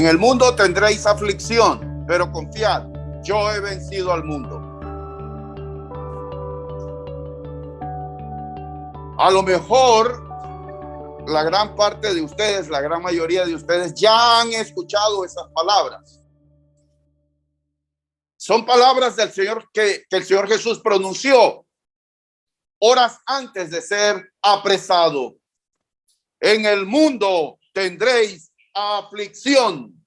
En el mundo tendréis aflicción, pero confiad, yo he vencido al mundo. A lo mejor la gran parte de ustedes, la gran mayoría de ustedes ya han escuchado esas palabras. Son palabras del Señor que el Señor Jesús pronunció horas antes de ser apresado. En el mundo tendréis aflicción,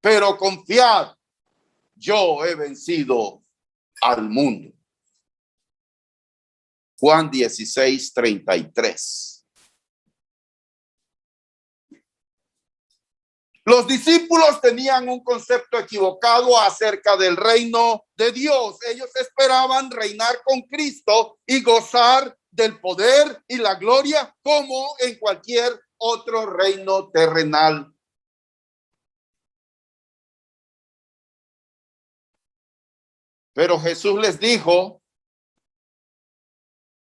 pero confiad, yo he vencido al mundo. Juan 16:33. Los discípulos tenían un concepto equivocado acerca del reino de Dios. Ellos esperaban reinar con Cristo y gozar del poder y la gloria como en cualquier otro reino terrenal. Pero Jesús les dijo: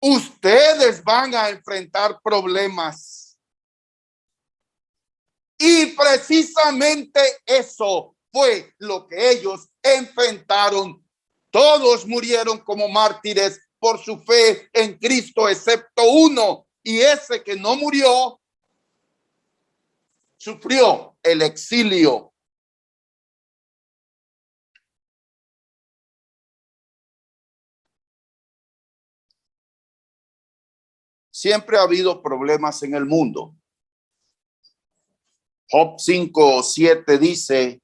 ustedes van a enfrentar problemas. Y precisamente eso fue lo que ellos enfrentaron. Todos murieron como mártires por su fe en Cristo, excepto uno. Y ese que no murió, sufrió el exilio. Siempre ha habido problemas en el mundo. Job 5:7 dice: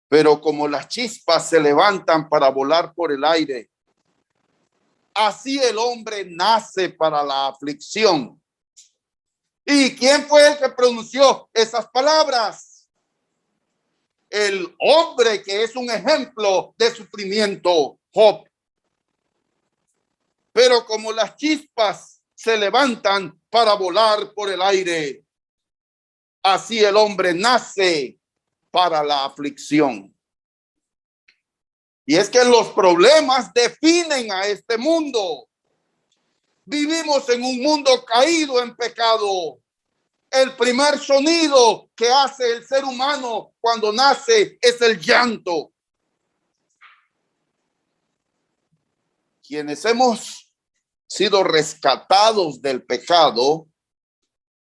pero como las chispas se levantan para volar por el aire, así el hombre nace para la aflicción. ¿Y quién fue el que pronunció esas palabras? El hombre que es un ejemplo de sufrimiento, Job. Pero como las chispas se levantan para volar por el aire, así el hombre nace para la aflicción. Y es que los problemas definen a este mundo. Vivimos en un mundo caído en pecado. El primer sonido que hace el ser humano cuando nace es el llanto. Quienes hemos sido rescatados del pecado,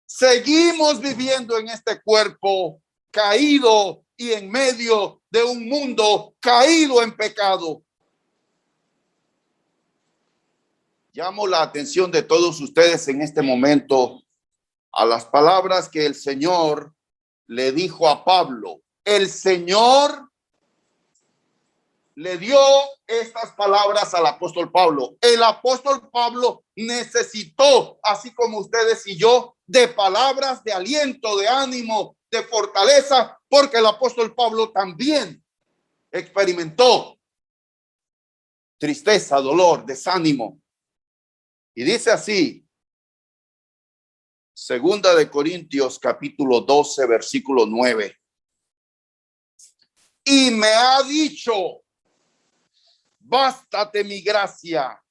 seguimos viviendo en este cuerpo caído y en medio de un mundo caído en pecado. Llamo la atención de todos ustedes en este momento a las palabras que el Señor le dijo a Pablo. El Señor le dio estas palabras al apóstol Pablo. El apóstol Pablo necesitó, así como ustedes y yo, de palabras de aliento, de ánimo, de fortaleza, porque el apóstol Pablo también experimentó tristeza, dolor, desánimo. Y dice así, 2 Corintios capítulo 12, versículo 9. Y me ha dicho: bástate mi gracia,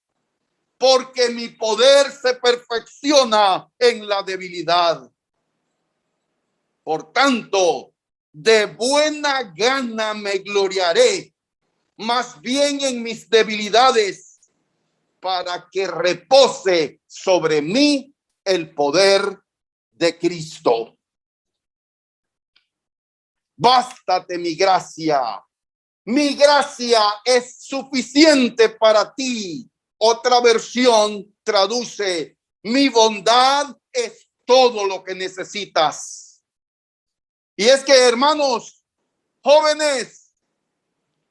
porque mi poder se perfecciona en la debilidad. Por tanto, de buena gana me gloriaré, más bien en mis debilidades, para que repose sobre mí el poder de Cristo. Bástate mi gracia. Mi gracia es suficiente para ti. Otra versión traduce: mi bondad es todo lo que necesitas. Y es que, hermanos, jóvenes,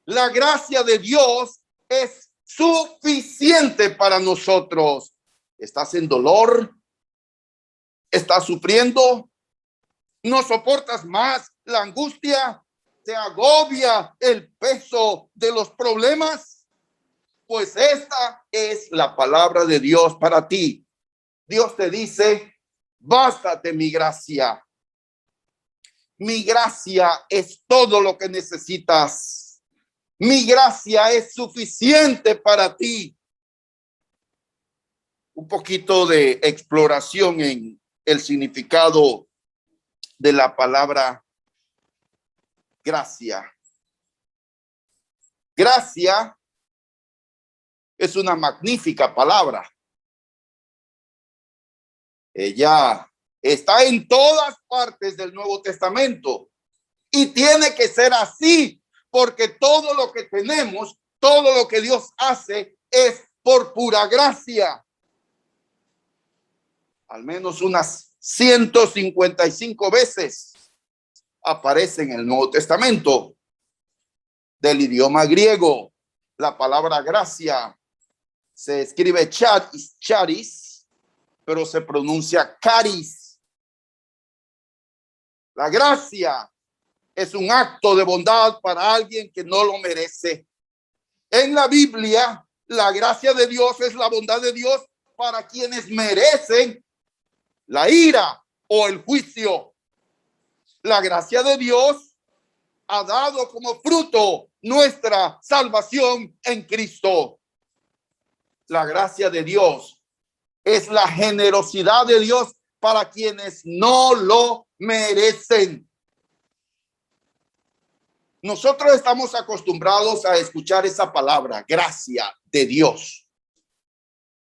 la gracia de Dios es suficiente para nosotros. ¿Estás en dolor? ¿Estás sufriendo? ¿No soportas más la angustia? ¿Te agobia el peso de los problemas? Pues esta es la palabra de Dios para ti. Dios te dice: bástate mi gracia. Mi gracia es todo lo que necesitas. Mi gracia es suficiente para ti. Un poquito de exploración en el significado de la palabra gracia. Gracia es una magnífica palabra. Ella está en todas partes del Nuevo Testamento y tiene que ser así, porque todo lo que tenemos, todo lo que Dios hace es por pura gracia. Al menos unas 155 veces aparece en el Nuevo Testamento. Del idioma griego, la palabra gracia se escribe charis, pero se pronuncia caris. La gracia es un acto de bondad para alguien que no lo merece. En la Biblia, la gracia de Dios es la bondad de Dios para quienes merecen la ira o el juicio. La gracia de Dios ha dado como fruto nuestra salvación en Cristo. La gracia de Dios es la generosidad de Dios para quienes no lo merecen. Nosotros estamos acostumbrados a escuchar esa palabra, gracia de Dios.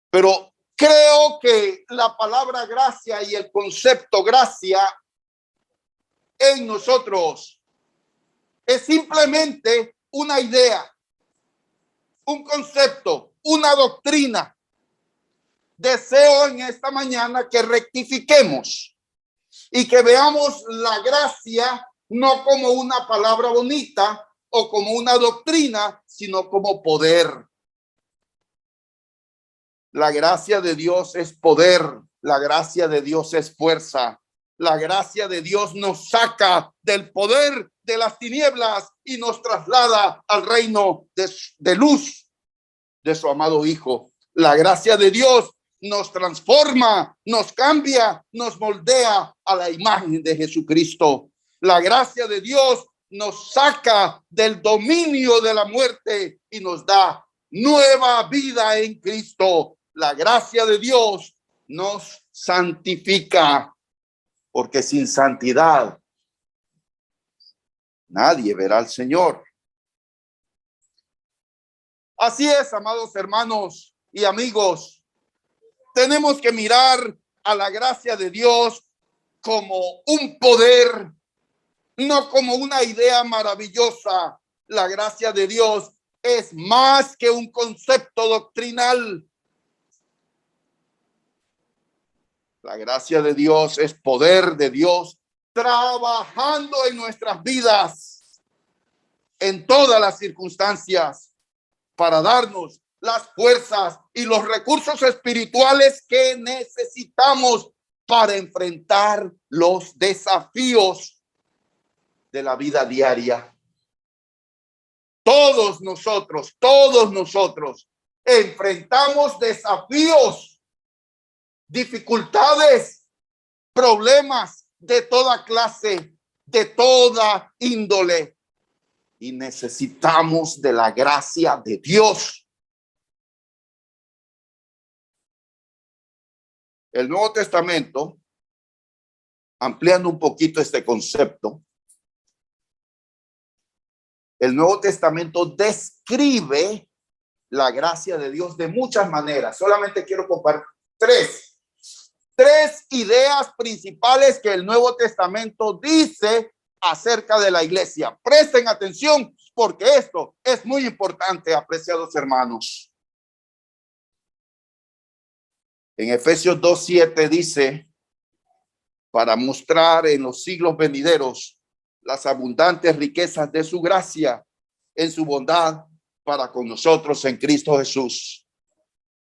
Pero creo que la palabra gracia y el concepto gracia en nosotros es simplemente una idea, un concepto, una doctrina. Deseo en esta mañana que rectifiquemos y que veamos la gracia no como una palabra bonita o como una doctrina, sino como poder. La gracia de Dios es poder, la gracia de Dios es fuerza. La gracia de Dios nos saca del poder de las tinieblas y nos traslada al reino de luz de su amado Hijo. La gracia de Dios nos transforma, nos cambia, nos moldea a la imagen de Jesucristo. La gracia de Dios nos saca del dominio de la muerte y nos da nueva vida en Cristo. La gracia de Dios nos santifica, porque sin santidad nadie verá al Señor. Así es, amados hermanos y amigos, tenemos que mirar a la gracia de Dios como un poder, no como una idea maravillosa. La gracia de Dios es más que un concepto doctrinal. La gracia de Dios es poder de Dios trabajando en nuestras vidas en todas las circunstancias para darnos las fuerzas y los recursos espirituales que necesitamos para enfrentar los desafíos de la vida diaria. Todos nosotros enfrentamos desafíos, dificultades, problemas de toda clase, de toda índole, y necesitamos de la gracia de Dios. El Nuevo Testamento, ampliando un poquito este concepto, el Nuevo Testamento describe la gracia de Dios de muchas maneras. Solamente quiero compartir tres ideas principales que el Nuevo Testamento dice acerca de la iglesia. Presten atención porque esto es muy importante, apreciados hermanos. En Efesios 2:7 dice, para mostrar en los siglos venideros las abundantes riquezas de su gracia en su bondad para con nosotros en Cristo Jesús.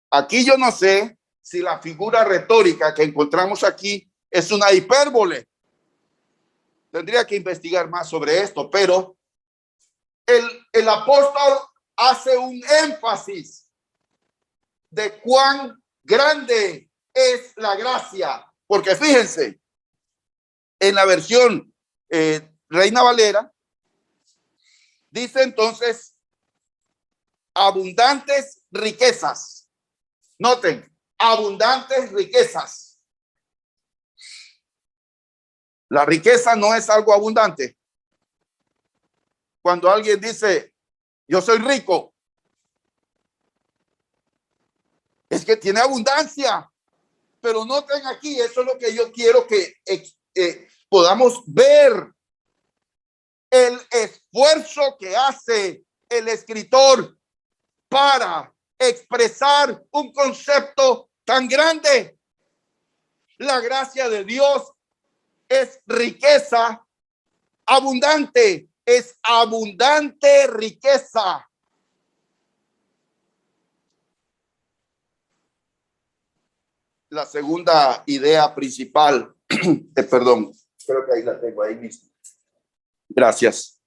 Aquí yo no sé si la figura retórica que encontramos aquí es una hipérbole. Tendría que investigar más sobre esto, pero el apóstol hace un énfasis de cuán grande es la gracia, porque fíjense, en la versión Reina Valera dice entonces abundantes riquezas. Noten, abundantes riquezas. La riqueza no es algo abundante. Cuando alguien dice, yo soy rico, es que tiene abundancia. Pero noten aquí, eso es lo que yo quiero que podamos ver. El esfuerzo que hace el escritor para expresar un concepto tan grande. La gracia de Dios es riqueza abundante, es abundante riqueza. La segunda idea principal, perdón, creo que ahí la tengo, ahí mismo. Gracias.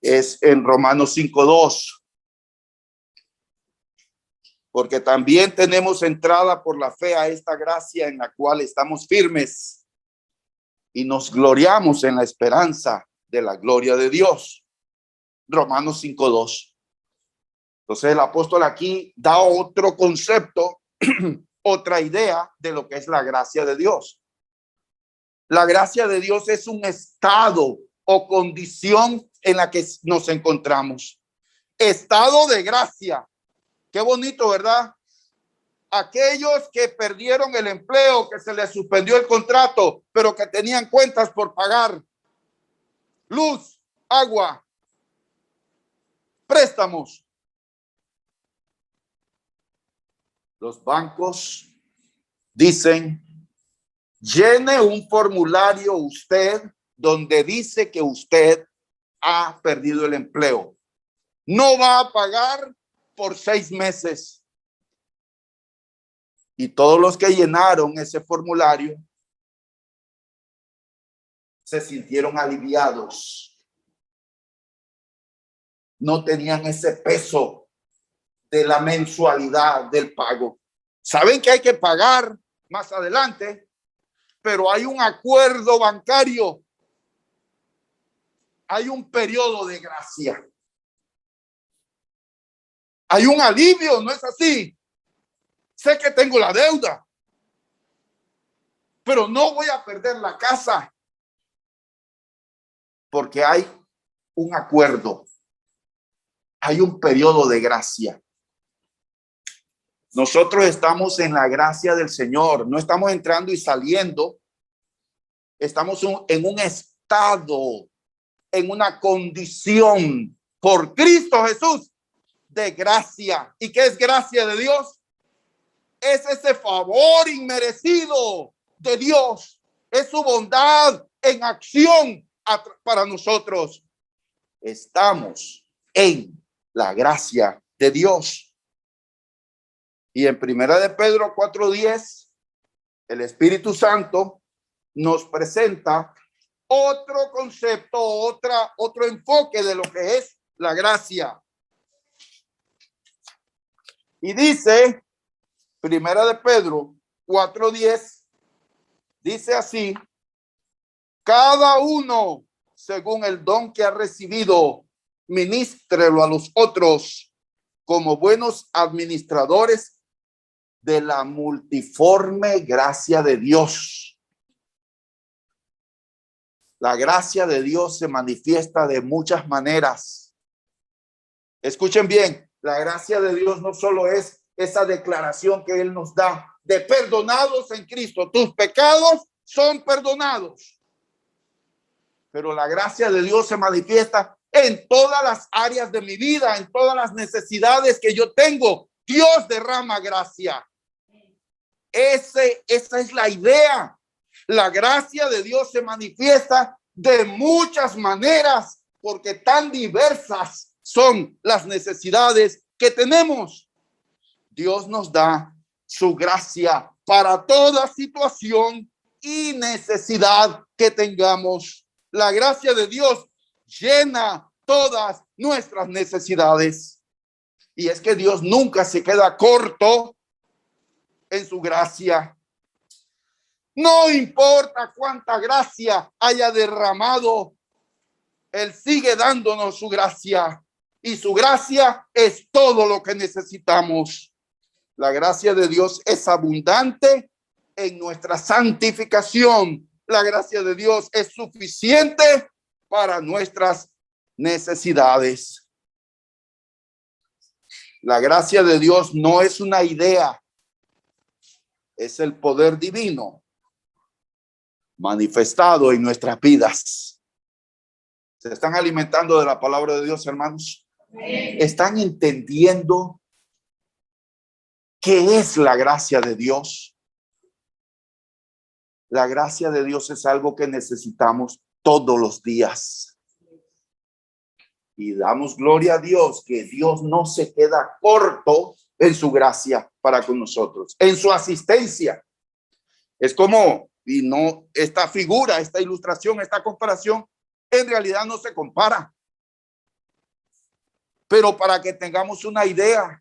Es en Romanos 5:2. Porque también tenemos entrada por la fe a esta gracia en la cual estamos firmes y nos gloriamos en la esperanza de la gloria de Dios. Romanos 5:2. Entonces el apóstol aquí da otro concepto, otra idea de lo que es la gracia de Dios. La gracia de Dios es un estado o condición en la que nos encontramos. Estado de gracia. Qué bonito, ¿verdad? Aquellos que perdieron el empleo, que se les suspendió el contrato, pero que tenían cuentas por pagar. Luz, agua, préstamos. Los bancos dicen, llene un formulario usted donde dice que usted ha perdido el empleo. No va a pagar por 6 meses. Y todos los que llenaron ese formulario se sintieron aliviados. No tenían ese peso de la mensualidad del pago. Saben que hay que pagar más adelante, pero hay un acuerdo bancario. Hay un periodo de gracia. Hay un alivio, ¿no es así? Sé que tengo la deuda, pero no voy a perder la casa porque hay un acuerdo. Hay un periodo de gracia. Nosotros estamos en la gracia del Señor. No estamos entrando y saliendo. Estamos en un estado, en una condición por Cristo Jesús de gracia. ¿Y qué es gracia de Dios? Es ese favor inmerecido de Dios. Es su bondad en acción para nosotros. Estamos en la gracia de Dios. Y en Primera de Pedro 4:10, el Espíritu Santo nos presenta otro concepto, otro enfoque de lo que es la gracia. Y dice, Primera de Pedro 4:10, dice así: cada uno según el don que ha recibido, ministrelo a los otros como buenos administradores de la multiforme gracia de Dios. La gracia de Dios se manifiesta de muchas maneras. Escuchen bien, la gracia de Dios no solo es esa declaración que Él nos da de perdonados en Cristo. Tus pecados son perdonados. Pero la gracia de Dios se manifiesta en todas las áreas de mi vida, en todas las necesidades que yo tengo. Dios derrama gracia. Esa es la idea. La gracia de Dios se manifiesta de muchas maneras porque tan diversas son las necesidades que tenemos. Dios nos da su gracia para toda situación y necesidad que tengamos. La gracia de Dios llena todas nuestras necesidades. Y es que Dios nunca se queda corto en su gracia. No importa cuánta gracia haya derramado, Él sigue dándonos su gracia. Y su gracia es todo lo que necesitamos. La gracia de Dios es abundante en nuestra santificación. La gracia de Dios es suficiente para nuestras necesidades. La gracia de Dios no es una idea, es el poder divino manifestado en nuestras vidas. ¿Se están alimentando de la palabra de Dios, hermanos? ¿Están entendiendo qué es la gracia de Dios? La gracia de Dios es algo que necesitamos todos los días. Y damos gloria a Dios que Dios no se queda corto en su gracia para con nosotros, en su asistencia. Es como, y no, esta figura, esta ilustración, esta comparación, en realidad no se compara. Pero para que tengamos una idea,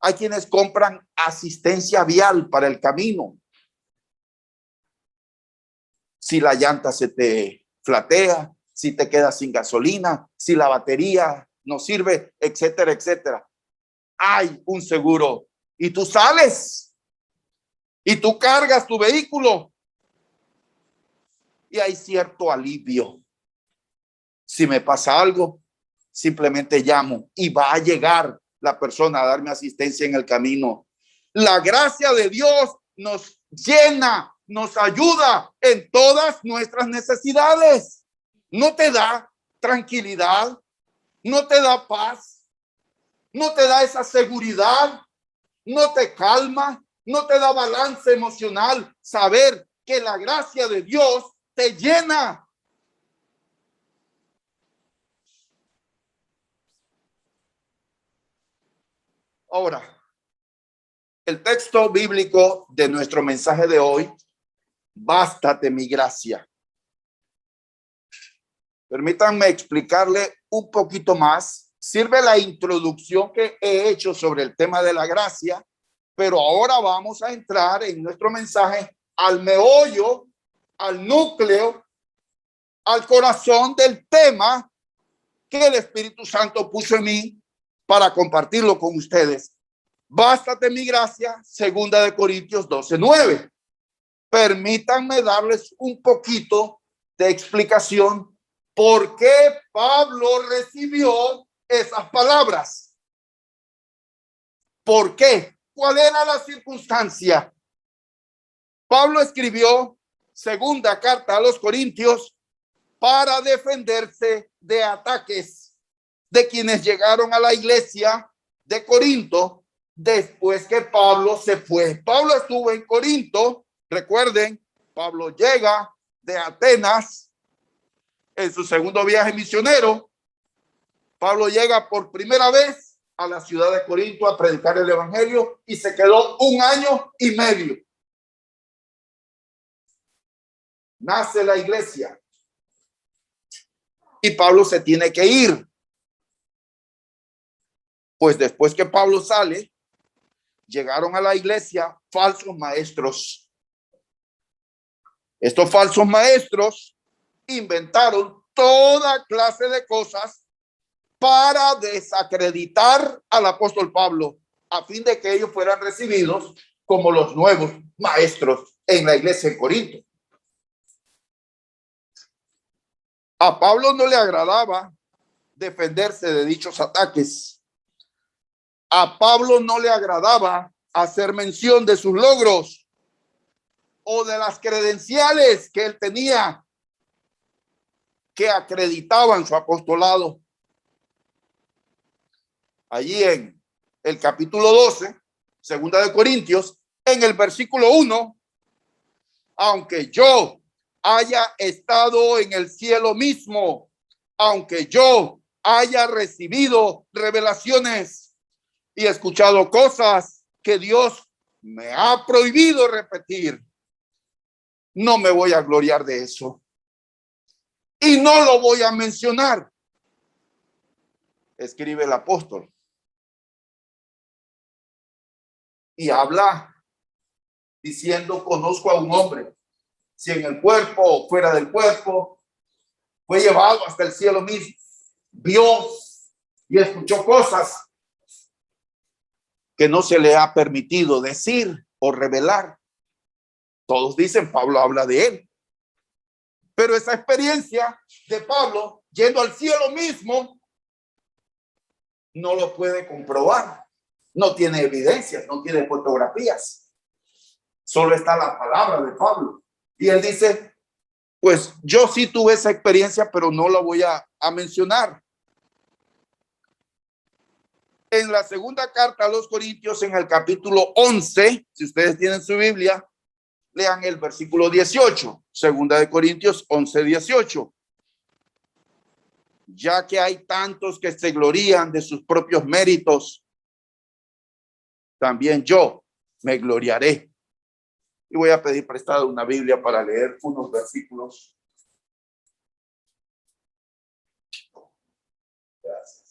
hay quienes compran asistencia vial para el camino. Si la llanta se te flatea, si te quedas sin gasolina, si la batería no sirve, etcétera, etcétera. Hay un seguro y tú sales y tú cargas tu vehículo y hay cierto alivio. Si me pasa algo, simplemente llamo y va a llegar la persona a darme asistencia en el camino. La gracia de Dios nos llena, nos ayuda en todas nuestras necesidades. No te da tranquilidad, no te da paz, no te da esa seguridad, no te calma, no te da balance emocional. Saber que la gracia de Dios te llena. Ahora, el texto bíblico de nuestro mensaje de hoy, bástate mi gracia. Permítanme explicarle un poquito más. Sirve la introducción que he hecho sobre el tema de la gracia, pero ahora vamos a entrar en nuestro mensaje al meollo, al núcleo, al corazón del tema que el Espíritu Santo puso en mí para compartirlo con ustedes. Bástate mi gracia, 2 Corintios 12:9. Permítanme darles un poquito de explicación por qué Pablo recibió esas palabras. ¿Por qué? ¿Cuál era la circunstancia? Pablo escribió 2 carta a los Corintios para defenderse de ataques de quienes llegaron a la iglesia de Corinto después que Pablo se fue. Pablo estuvo en Corinto, recuerden, Pablo llega de Atenas en su segundo viaje misionero. Pablo llega por primera vez a la ciudad de Corinto a predicar el evangelio y se quedó 1 año y medio. Nace la iglesia y Pablo se tiene que ir. Pues después que Pablo sale, llegaron a la iglesia falsos maestros. Estos falsos maestros inventaron toda clase de cosas para desacreditar al apóstol Pablo, a fin de que ellos fueran recibidos como los nuevos maestros en la iglesia en Corinto. A Pablo no le agradaba defenderse de dichos ataques. A Pablo no le agradaba hacer mención de sus logros o de las credenciales que él tenía que acreditaban su apostolado. Allí en el capítulo 12, 2 Corintios, en el versículo 1, aunque yo haya estado en el cielo mismo, aunque yo haya recibido revelaciones y escuchado cosas que Dios me ha prohibido repetir, no me voy a gloriar de eso y no lo voy a mencionar, escribe el apóstol. Y habla diciendo: conozco a un hombre, si en el cuerpo o fuera del cuerpo, fue llevado hasta el cielo mismo, vio y escuchó cosas que no se le ha permitido decir o revelar. Todos dicen, Pablo habla de él. Pero esa experiencia de Pablo yendo al cielo mismo no lo puede comprobar. No tiene evidencias, no tiene fotografías. Solo está la palabra de Pablo. Y él dice, pues yo sí tuve esa experiencia, pero no la voy a mencionar. En la segunda carta a los Corintios, en el capítulo 11, si ustedes tienen su Biblia, lean el versículo 18, segunda de Corintios 11, 18. Ya que hay tantos que se glorían de sus propios méritos, también yo me gloriaré. Y voy a pedir prestada una Biblia para leer unos versículos. Gracias.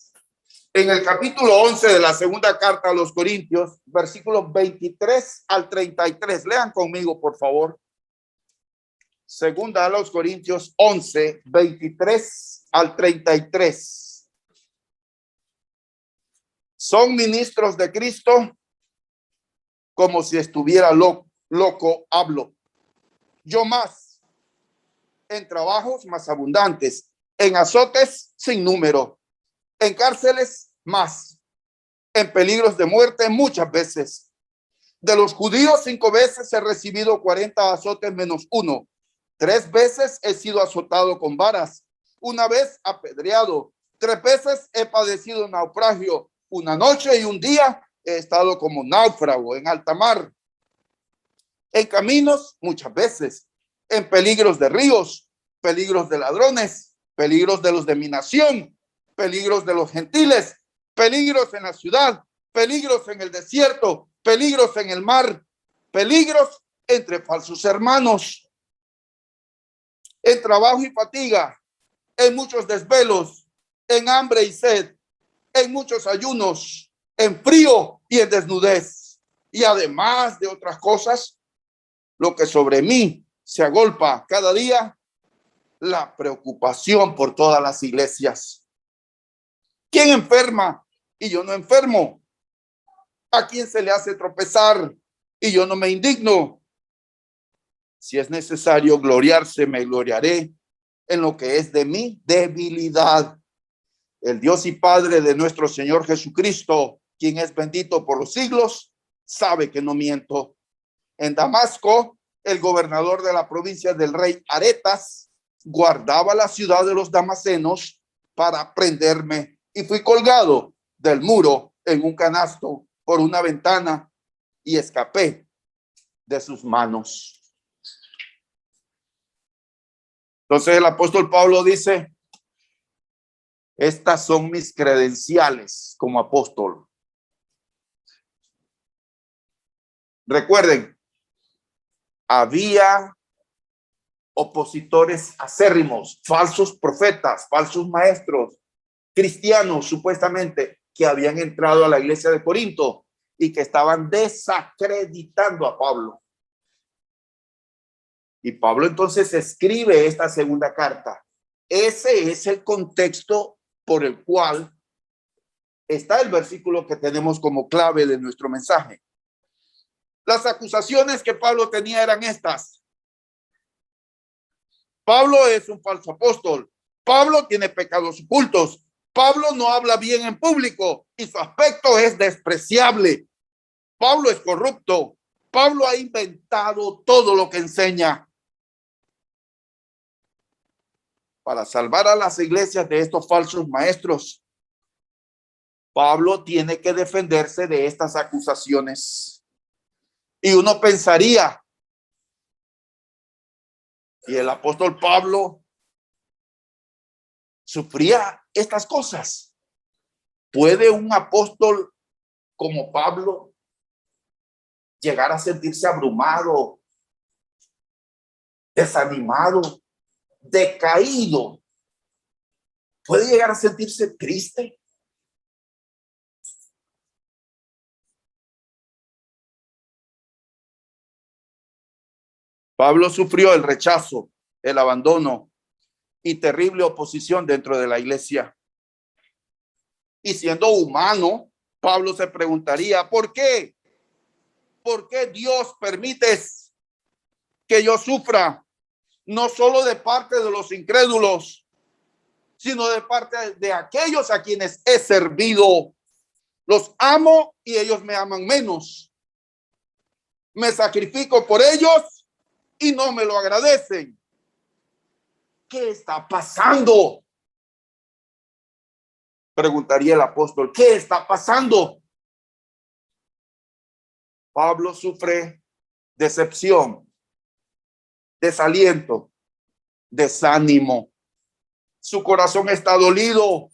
En el capítulo 11 de la segunda carta a los Corintios, versículos 23 al 33. Lean conmigo, por favor. Segunda a los Corintios 11, 23 al 33. Son ministros de Cristo, como si estuviera loco hablo. Yo más, en trabajos más abundantes, en azotes sin número, en cárceles más, en peligros de muerte muchas veces. De los judíos 5 veces he recibido 40 azotes menos 1. 3 veces he sido azotado con varas, 1 vez apedreado, 3 veces he padecido naufragio, 1 noche y 1 día he estado como náufrago en alta mar, en caminos muchas veces, en peligros de ríos, peligros de ladrones, peligros de los de mi nación, peligros de los gentiles, peligros en la ciudad, peligros en el desierto, peligros en el mar, peligros entre falsos hermanos, en trabajo y fatiga, en muchos desvelos, en hambre y sed, en muchos ayunos, en frío y en desnudez. Y además de otras cosas, lo que sobre mí se agolpa cada día, la preocupación por todas las iglesias. ¿Quién enferma y yo no enfermo? ¿A quién se le hace tropezar y yo no me indigno? Si es necesario gloriarse, me gloriaré en lo que es de mi debilidad. El Dios y Padre de nuestro Señor Jesucristo, quien es bendito por los siglos, sabe que no miento. En Damasco, el gobernador de la provincia del rey Aretas guardaba la ciudad de los damasenos para prenderme y fui colgado del muro en un canasto por una ventana y escapé de sus manos. Entonces el apóstol Pablo dice, estas son mis credenciales como apóstol. Recuerden, había opositores acérrimos, falsos profetas, falsos maestros, cristianos supuestamente que habían entrado a la iglesia de Corinto y que estaban desacreditando a Pablo. Y Pablo entonces escribe esta segunda carta. Ese es el contexto por el cual está el versículo que tenemos como clave de nuestro mensaje. Las acusaciones que Pablo tenía eran estas. Pablo es un falso apóstol. Pablo tiene pecados ocultos. Pablo no habla bien en público y su aspecto es despreciable. Pablo es corrupto. Pablo ha inventado todo lo que enseña. Para salvar a las iglesias de estos falsos maestros, Pablo tiene que defenderse de estas acusaciones. Y uno pensaría, y el apóstol Pablo sufría estas cosas. ¿Puede un apóstol como Pablo llegar a sentirse abrumado, desanimado, decaído? ¿Puede llegar a sentirse triste? Pablo sufrió el rechazo, el abandono y terrible oposición dentro de la iglesia. Y siendo humano, Pablo se preguntaría, ¿por qué? ¿Por qué Dios permites que yo sufra, no solo de parte de los incrédulos, sino de parte de aquellos a quienes he servido. Los amo y ellos me aman menos. Me sacrifico por ellos y no me lo agradecen. ¿Qué está pasando? Preguntaría el apóstol, ¿qué está pasando? Pablo sufre decepción, desaliento, desánimo. Su corazón está dolido.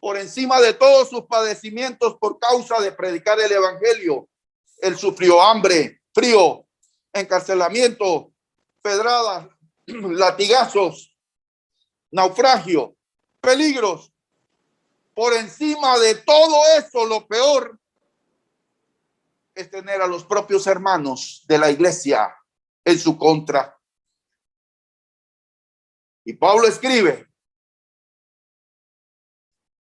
Por encima de todos sus padecimientos por causa de predicar el evangelio, él sufrió hambre, frío, encarcelamiento, pedradas, latigazos, naufragio, peligros. Por encima de todo eso, lo peor es tener a los propios hermanos de la iglesia en su contra. Y Pablo escribe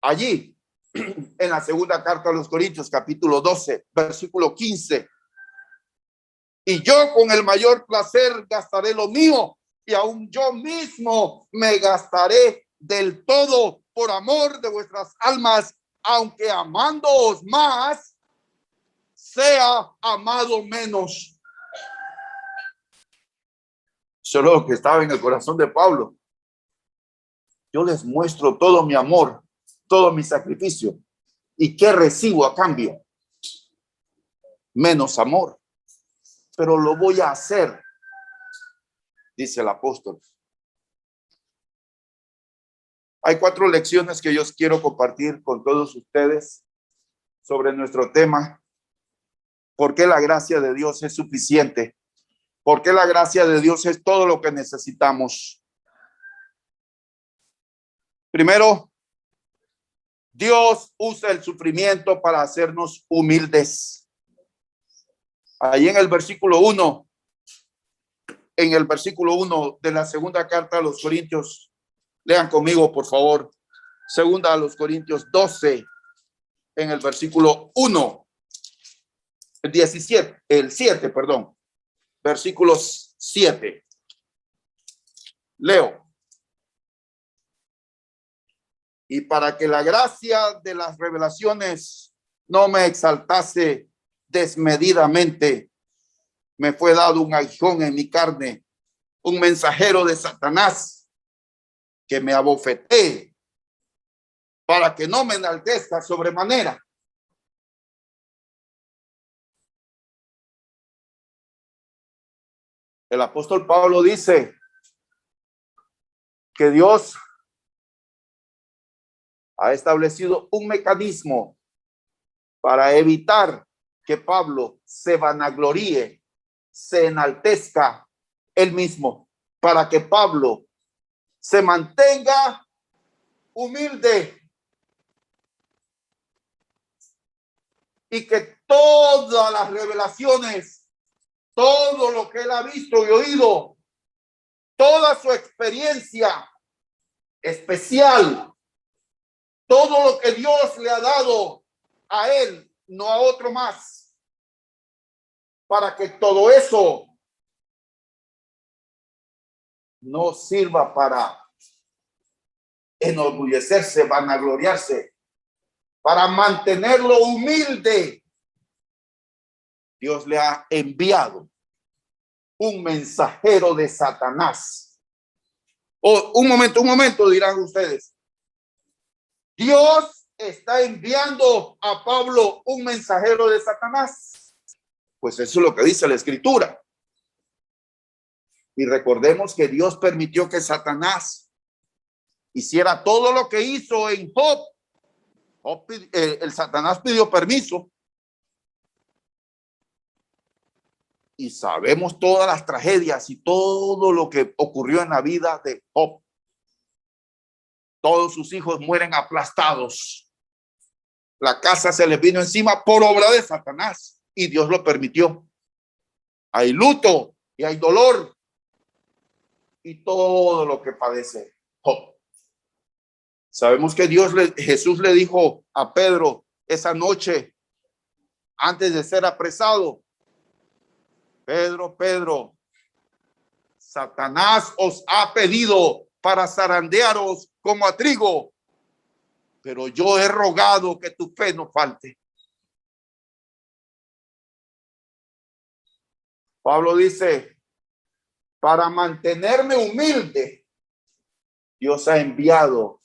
allí en la segunda carta a los Corintios, capítulo 12, versículo 15. Y yo con el mayor placer gastaré lo mío, y aún yo mismo me gastaré del todo por amor de vuestras almas, aunque amándoos más, sea amado menos. Solo lo que estaba en el corazón de Pablo. Yo les muestro todo mi amor, todo mi sacrificio. ¿Y qué recibo a cambio? Menos amor. Pero lo voy a hacer, dice el apóstol. Hay 4 lecciones que yo quiero compartir con todos ustedes sobre nuestro tema. ¿Por qué la gracia de Dios es suficiente? ¿Por qué la gracia de Dios es todo lo que necesitamos? Primero, Dios usa el sufrimiento para hacernos humildes. Ahí en el versículo 1, de la segunda carta a los Corintios, lean conmigo, por favor. Segunda a los Corintios 12, en el versículo 1, el 7, perdón, versículos 7. Leo. Y para que la gracia de las revelaciones no me exaltase desmedidamente, me fue dado un aguijón en mi carne, un mensajero de Satanás que me abofetee para que no me enaltezca sobremanera. El apóstol Pablo dice que Dios ha establecido un mecanismo para evitar que Pablo se vanagloríe, se enaltezca él mismo, para que Pablo se mantenga humilde y que todas las revelaciones, todo lo que él ha visto y oído, toda su experiencia especial, todo lo que Dios le ha dado a él, no a otro más, para que todo eso no sirva para enorgullecerse, vanagloriarse, para mantenerlo humilde. Dios le ha enviado un mensajero de Satanás. Un momento, dirán ustedes. Dios está enviando a Pablo un mensajero de Satanás. Pues eso es lo que dice la Escritura. Y recordemos que Dios permitió que Satanás hiciera todo lo que hizo en Job. El Satanás pidió permiso. Y sabemos todas las tragedias y todo lo que ocurrió en la vida de Job. Todos sus hijos mueren aplastados. La casa se les vino encima por obra de Satanás y Dios lo permitió. Hay luto y hay dolor y todo lo que padece Job. Sabemos que Jesús le dijo a Pedro esa noche antes de ser apresado: Pedro, Satanás os ha pedido para zarandearos como a trigo, pero yo he rogado que tu fe no falte. Pablo dice, para mantenerme humilde, Dios ha enviado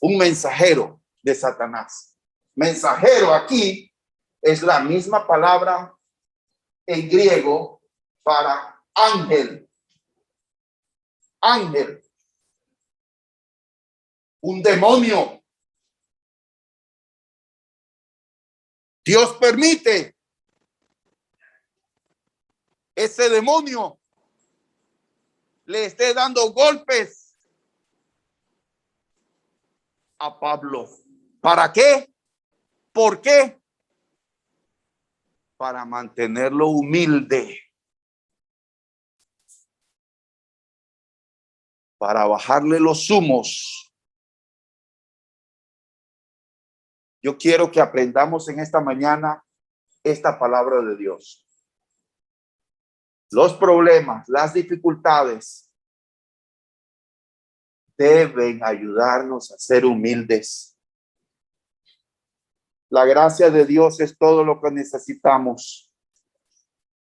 un mensajero de Satanás. Mensajero aquí es la misma palabra en griego para ángel. Ángel. Un demonio. Dios permite ese demonio le esté dando golpes a Pablo. ¿Para qué? ¿Por qué? Para mantenerlo humilde. Para bajarle los humos. Yo quiero que aprendamos en esta mañana esta palabra de Dios. Los problemas, las dificultades deben ayudarnos a ser humildes. La gracia de Dios es todo lo que necesitamos.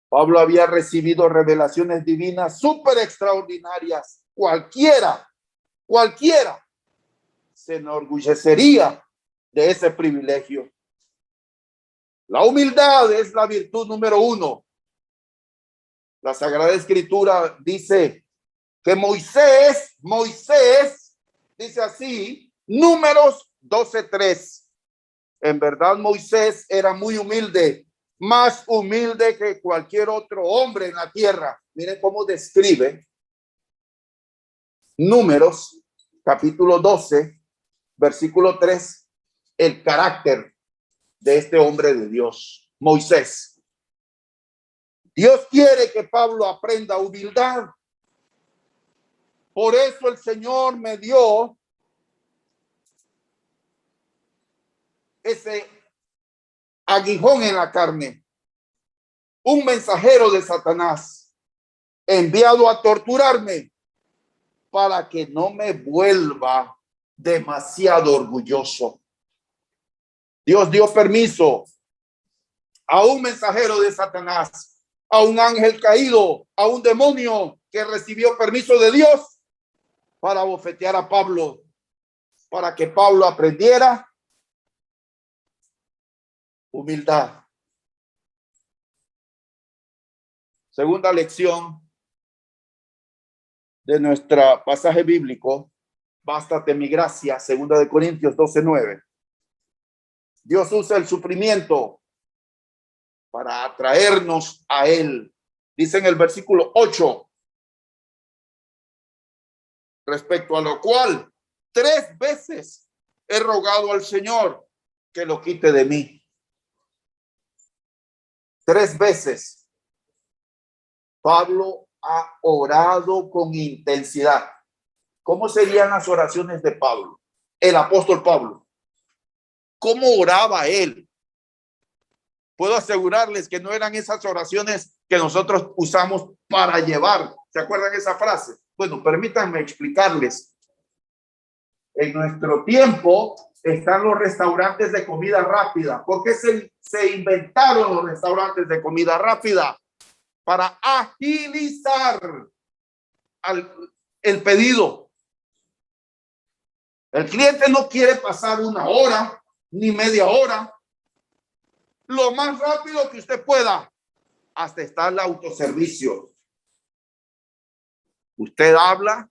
Pablo había recibido revelaciones divinas súper extraordinarias. Cualquiera se enorgullecería de ese privilegio. La humildad es la virtud número 1. La Sagrada Escritura dice que Moisés, dice así, Números 12:3. En verdad Moisés era muy humilde, más humilde que cualquier otro hombre en la tierra. Miren cómo describe Números, capítulo 12, versículo 3, el carácter de este hombre de Dios, Moisés. Dios quiere que Pablo aprenda humildad. Por eso el Señor me dio ese aguijón en la carne, un mensajero de Satanás enviado a torturarme para que no me vuelva demasiado orgulloso. Dios dio permiso a un mensajero de Satanás, a un ángel caído, a un demonio que recibió permiso de Dios para bofetear a Pablo, para que Pablo aprendiera humildad. Segunda lección de nuestro pasaje bíblico, bástate mi gracia, 2 Corintios 12:9. Dios usa el sufrimiento para atraernos a él. Dice en el versículo 8, respecto a lo cual 3 veces he rogado al Señor que lo quite de mí. 3 veces Pablo ha orado con intensidad. ¿Cómo serían las oraciones de Pablo? El apóstol Pablo. ¿Cómo oraba él? Puedo asegurarles que no eran esas oraciones que nosotros usamos para llevar. ¿Se acuerdan esa frase? Bueno, permítanme explicarles. En nuestro tiempo están los restaurantes de comida rápida. ¿Por qué se inventaron los restaurantes de comida rápida? Para agilizar el pedido. El cliente no quiere pasar 1 hora ni media hora. Lo más rápido que usted pueda. Hasta está el autoservicio. Usted habla,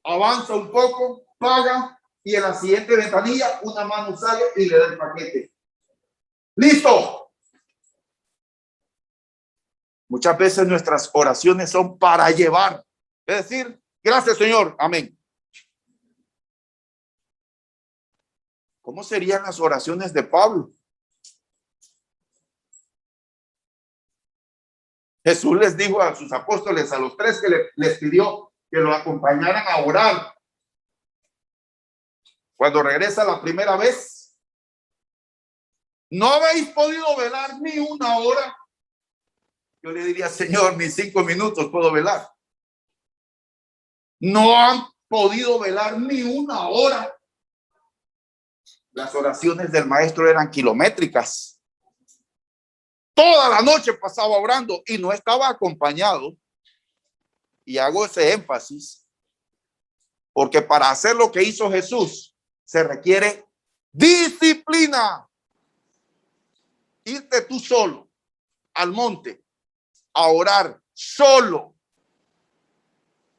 avanza un poco, paga y en la siguiente ventanilla una mano sale y le da el paquete. ¡Listo! Muchas veces nuestras oraciones son para llevar. Es decir, gracias Señor, amén. ¿Cómo serían las oraciones de Pablo? Jesús les dijo a sus apóstoles, a los 3 que les pidió que lo acompañaran a orar. Cuando regresa la primera vez, ¿no habéis podido velar ni 1 hora? Yo le diría, Señor, mis 5 minutos puedo velar. No han podido velar ni una hora. Las oraciones del maestro eran kilométricas. Toda la noche pasaba orando y no estaba acompañado. Y hago ese énfasis porque para hacer lo que hizo Jesús se requiere disciplina. Irte tú solo al monte a orar solo.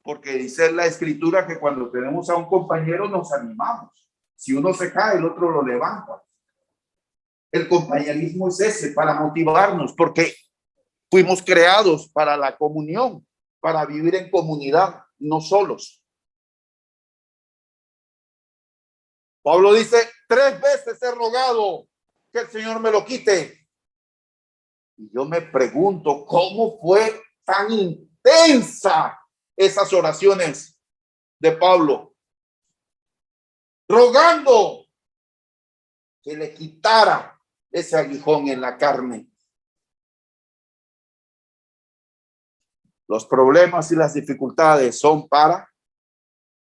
Porque dice la escritura que cuando tenemos a un compañero nos animamos. Si uno se cae, el otro lo levanta. El compañerismo es ese, para motivarnos, porque fuimos creados para la comunión, para vivir en comunidad, no solos. Pablo dice, 3 veces he rogado que el Señor me lo quite. Y yo me pregunto, ¿cómo fue tan intensa esas oraciones de Pablo? Rogando que le quitara ese aguijón en la carne. Los problemas y las dificultades son para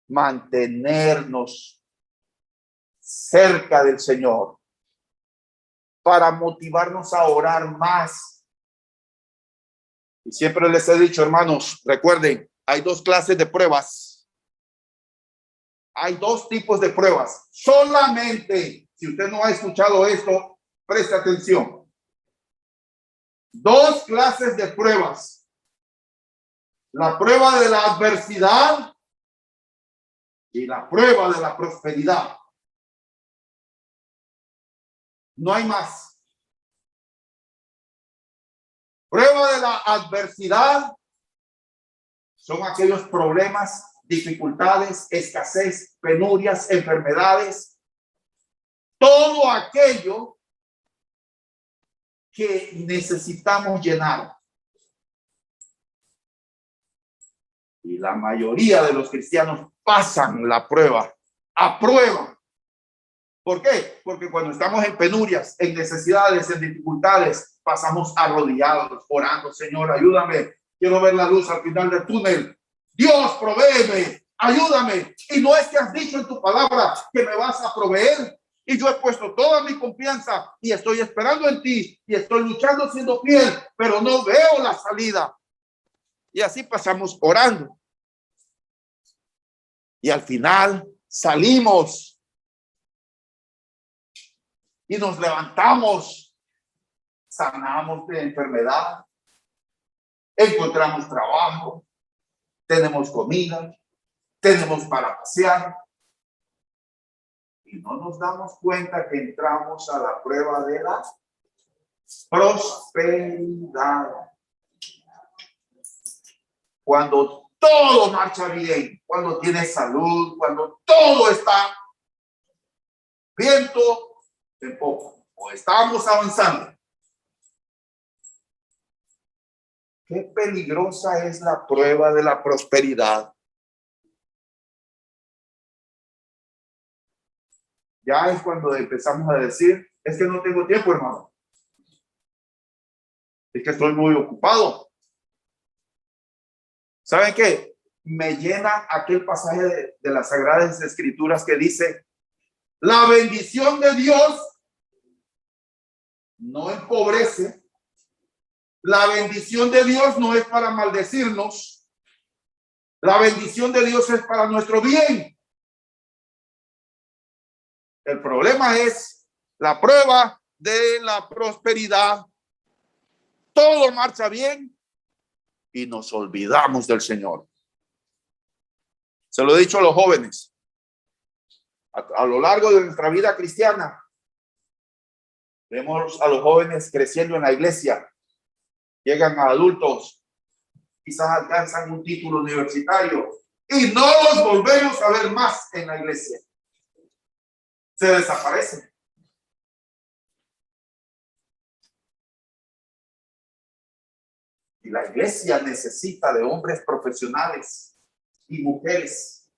mantenernos cerca del Señor, para motivarnos a orar más. Y siempre les he dicho, hermanos, recuerden, hay 2 clases de pruebas. Hay 2 tipos de pruebas. Solamente, si usted no ha escuchado esto, preste atención. 2 clases de pruebas. La prueba de la adversidad y la prueba de la prosperidad. No hay más. Prueba de la adversidad son aquellos problemas, dificultades, escasez, penurias, enfermedades, todo aquello que necesitamos llenar. Y la mayoría de los cristianos pasan la prueba, aprueban. ¿Por qué? Porque cuando estamos en penurias, en necesidades, en dificultades, pasamos arrodillados, orando, Señor, ayúdame. Quiero ver la luz al final del túnel. Dios, provéeme, ayúdame. Y no es que has dicho en tu palabra que me vas a proveer. Y yo he puesto toda mi confianza y estoy esperando en ti y estoy luchando siendo fiel, pero no veo la salida. Y así pasamos orando. Y al final salimos y nos levantamos, sanamos de enfermedad, encontramos trabajo, tenemos comida, tenemos para pasear. Y no nos damos cuenta que entramos a la prueba de la prosperidad. Cuando todo marcha bien, cuando tienes salud, cuando todo está viento en poco, o estamos avanzando. Qué peligrosa es la prueba de la prosperidad. Ya es cuando empezamos a decir, es que no tengo tiempo, hermano. Es que estoy muy ocupado. ¿Saben qué? Me llena aquel pasaje de las Sagradas Escrituras que dice, la bendición de Dios no empobrece. La bendición de Dios no es para maldecirnos. La bendición de Dios es para nuestro bien. El problema es la prueba de la prosperidad. Todo marcha bien y nos olvidamos del Señor. Se lo he dicho a los jóvenes. A lo largo de nuestra vida cristiana, vemos a los jóvenes creciendo en la iglesia. Llegan a adultos, quizás alcanzan un título universitario y no los volvemos a ver más en la iglesia. Se desaparecen. Y la iglesia necesita de hombres profesionales y mujeres.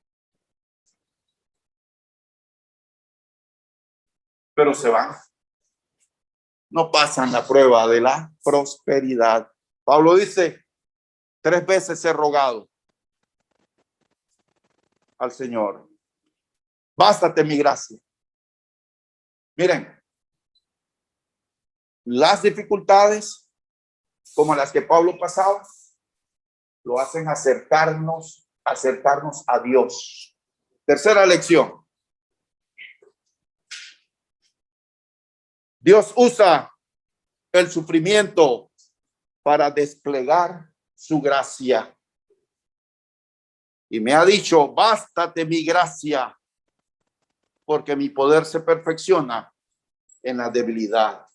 Pero se van. No pasan la prueba de la prosperidad. Pablo dice, 3 veces he rogado al Señor, bástate mi gracia. Miren, las dificultades como las que Pablo pasaba, lo hacen acercarnos a Dios. Tercera lección. Dios usa el sufrimiento para desplegar su gracia. Y me ha dicho, bástate mi gracia, porque mi poder se perfecciona en la debilidad.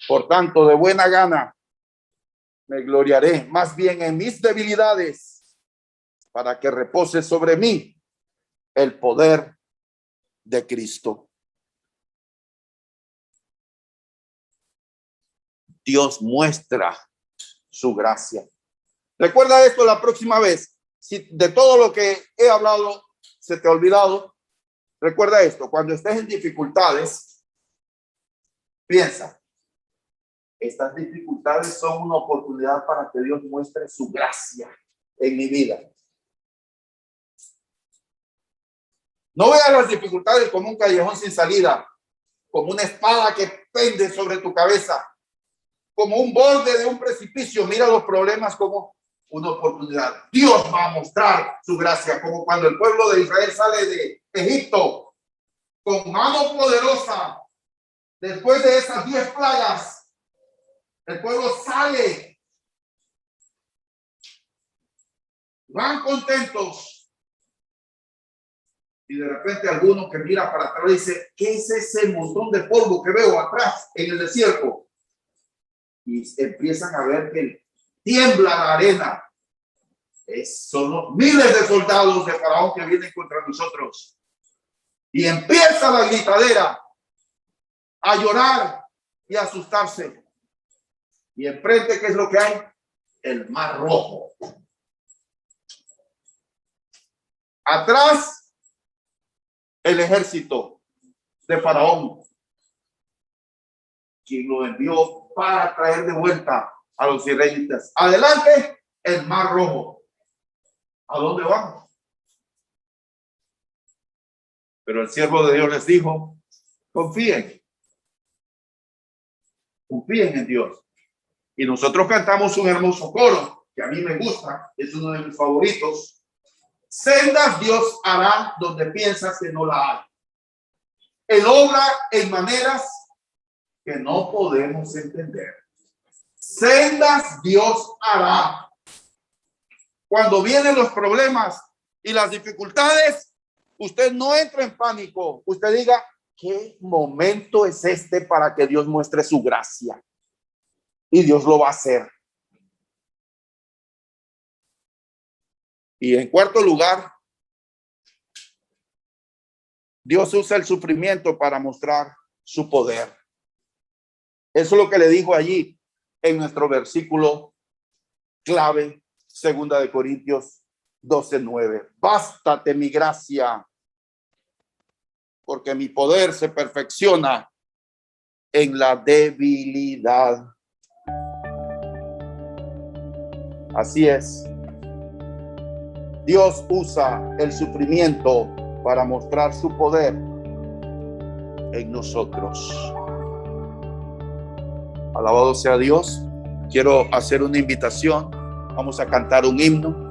Por tanto, de buena gana me gloriaré más bien en mis debilidades, para que repose sobre mí el poder de Cristo. Dios muestra su gracia. Recuerda esto la próxima vez. Si de todo lo que he hablado se te ha olvidado, recuerda esto. Cuando estés en dificultades, piensa, estas dificultades son una oportunidad para que Dios muestre su gracia en mi vida. No veas las dificultades como un callejón sin salida, como una espada que pende sobre tu cabeza, como un borde de un precipicio. Mira los problemas como una oportunidad. Dios va a mostrar su gracia, como cuando el pueblo de Israel sale de Egipto con mano poderosa. Después de esas 10 plagas, el pueblo sale, van contentos, y de repente alguno que mira para atrás dice, ¿qué es ese montón de polvo que veo atrás en el desierto? Y empiezan a ver que tiembla la arena. Son los miles de soldados de Faraón que vienen contra nosotros. Y empieza la gritadera, a llorar y a asustarse. Y enfrente, ¿qué es lo que hay? El Mar Rojo. Atrás, el ejército de Faraón, quien lo envió para traer de vuelta a los israelitas. Adelante, el Mar Rojo. ¿A dónde vamos? Pero el siervo de Dios les dijo, confíen en Dios. Y nosotros cantamos un hermoso coro que a mí me gusta, es uno de mis favoritos. Sendas Dios hará donde piensas que no la hay. Él obra en maneras que no podemos entender. Sendas Dios hará. Cuando vienen los problemas y las dificultades, usted no entra en pánico. Usted diga, ¿qué momento es este para que Dios muestre su gracia? Y Dios lo va a hacer. Y en cuarto lugar, Dios usa el sufrimiento para mostrar su poder. Eso es lo que le dijo allí en nuestro versículo clave, 2 Corintios 12:9. Bástate mi gracia, porque mi poder se perfecciona en la debilidad. Así es. Dios usa el sufrimiento para mostrar su poder en nosotros. Alabado sea Dios. Quiero hacer una invitación. Vamos a cantar un himno.